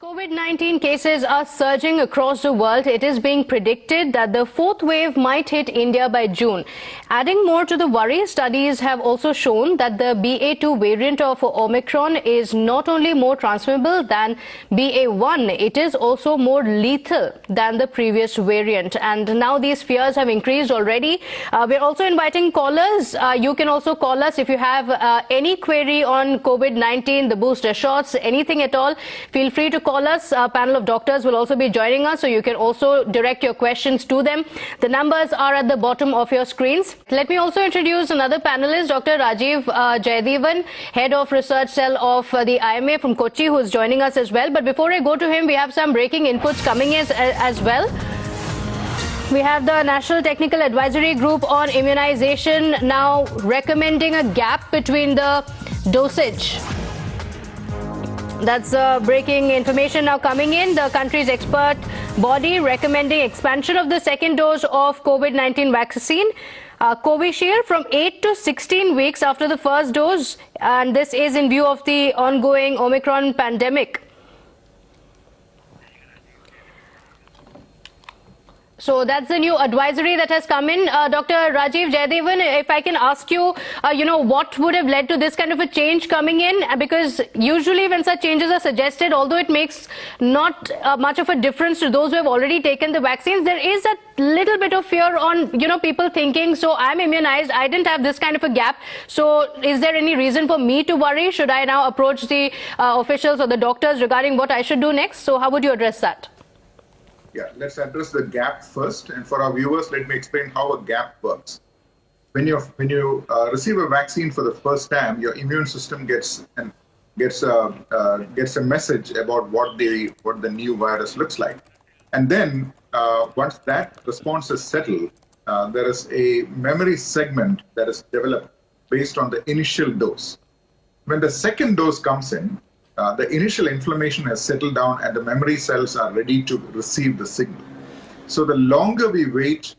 COVID-19 cases are surging across the world. It is being predicted that the fourth wave might hit India by June. Adding more to the worry, studies have also shown that the BA2 variant of Omicron is not only more transmissible than BA1, it is also more lethal than the previous variant. And now these fears have increased already. We're also inviting callers. You can also call us if you have any query on COVID-19, the booster shots, anything at all. Feel free to call us. A panel of doctors will also be joining us, so you can also direct your questions to them. The numbers are at the bottom of your screens. Let me also introduce another panelist, Dr. Rajeev Jayadevan, Head of Research Cell of the IMA from Kochi, who is joining us as well. But before I go to him, we have some breaking inputs coming in as well. We have the National Technical Advisory Group on Immunization now recommending a gap between the dosage. That's breaking information now coming in. The country's expert body recommending expansion of the second dose of COVID-19 vaccine, Covishield, from 8 to 16 weeks after the first dose. And this is in view of the ongoing Omicron pandemic. So that's the new advisory that has come in. Dr. Rajeev Jayadevan, if I can ask you, what would have led to this kind of a change coming in? Because usually when such changes are suggested, although it makes not much of a difference to those who have already taken the vaccines, there is a little bit of fear on, people thinking, so I'm immunized, I didn't have this kind of a gap. So is there any reason for me to worry? Should I now approach the officials or the doctors regarding what I should do next? So how would you address that? Yeah, let's address the gap first. And for our viewers, let me explain how a gap works. When you receive a vaccine for the first time, your immune system gets a message about what the new virus looks like. And then once that response is settled, there is a memory segment that is developed based on the initial dose. When the second dose comes in, the initial inflammation has settled down and the memory cells are ready to receive the signal. So the longer we wait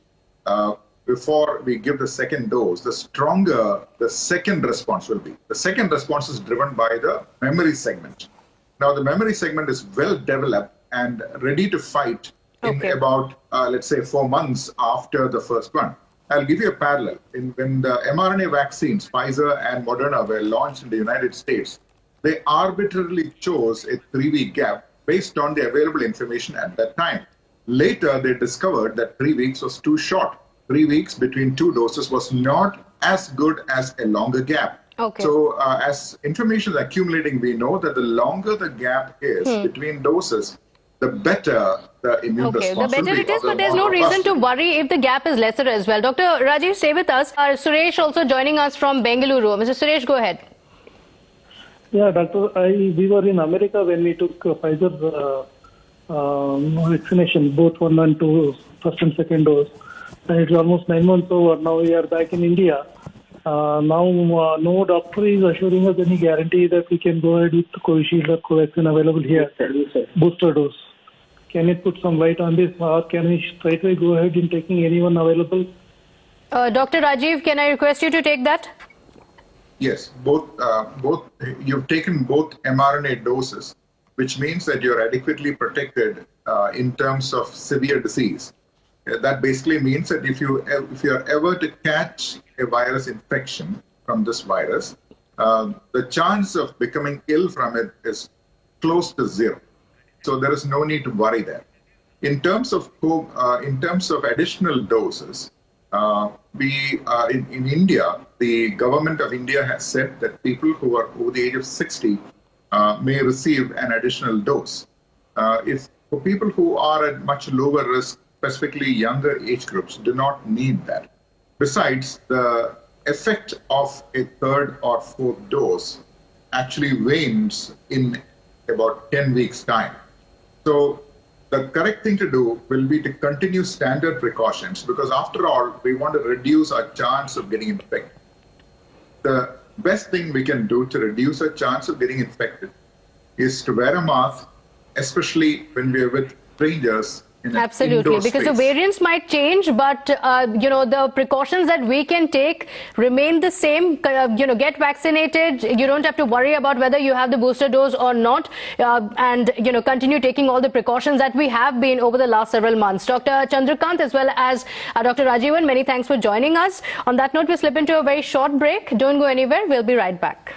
before we give the second dose, the stronger the second response will be. The second response is driven by the memory segment. Now the memory segment is well developed and ready to fight in about, let's say, 4 months after the first one. I'll give you a parallel. When the mRNA vaccines, Pfizer and Moderna, were launched in the United States, they arbitrarily chose a 3-week gap based on the available information at that time. Later, they discovered that 3 weeks was too short. 3 weeks between 2 doses was not as good as a longer gap. So as information is accumulating, we know that the longer the gap is between doses, the better the immune response the better it is, but there's no reason to worry if the gap is lesser as well. Dr. Rajeev, stay with us. Suresh also joining us from Bengaluru. Mr. Suresh, go ahead. Yeah, doctor, we were in America when we took Pfizer's vaccination, both 1 and 2, first and second dose. And it's almost 9 months over. Now we are back in India. Now no doctor is assuring us any guarantee that we can go ahead with Covishield or Covaxin available here, booster dose. Can you put some light on this, or can we straight away go ahead in taking anyone available? Dr. Rajeev, can I request you to take that? Yes, you've taken both mRNA doses, which means that you're adequately protected in terms of severe disease. That basically means that if you're ever to catch a virus infection from this virus, the chance of becoming ill from it is close to 0. So there is no need to worry there. In terms of additional doses, in India, the government of India has said that people who are over the age of 60 may receive an additional dose. For people who are at much lower risk, specifically younger age groups, do not need that. Besides, the effect of a 3rd or 4th dose actually wanes in about 10 weeks' time. So the correct thing to do will be to continue standard precautions, because after all, we want to reduce our chance of getting infected. The best thing we can do to reduce our chance of getting infected is to wear a mask, especially when we are with strangers in an Absolutely, indoor because the space. variants might change, but the precautions that we can take remain the same. Get vaccinated. You don't have to worry about whether you have the booster dose or not, and continue taking all the precautions that we have been over the last several months. Dr. Chandrakant as well as Dr. Rajeevan, many thanks for joining us. On that note, we slip into a very short break. Don't go anywhere. We'll be right back.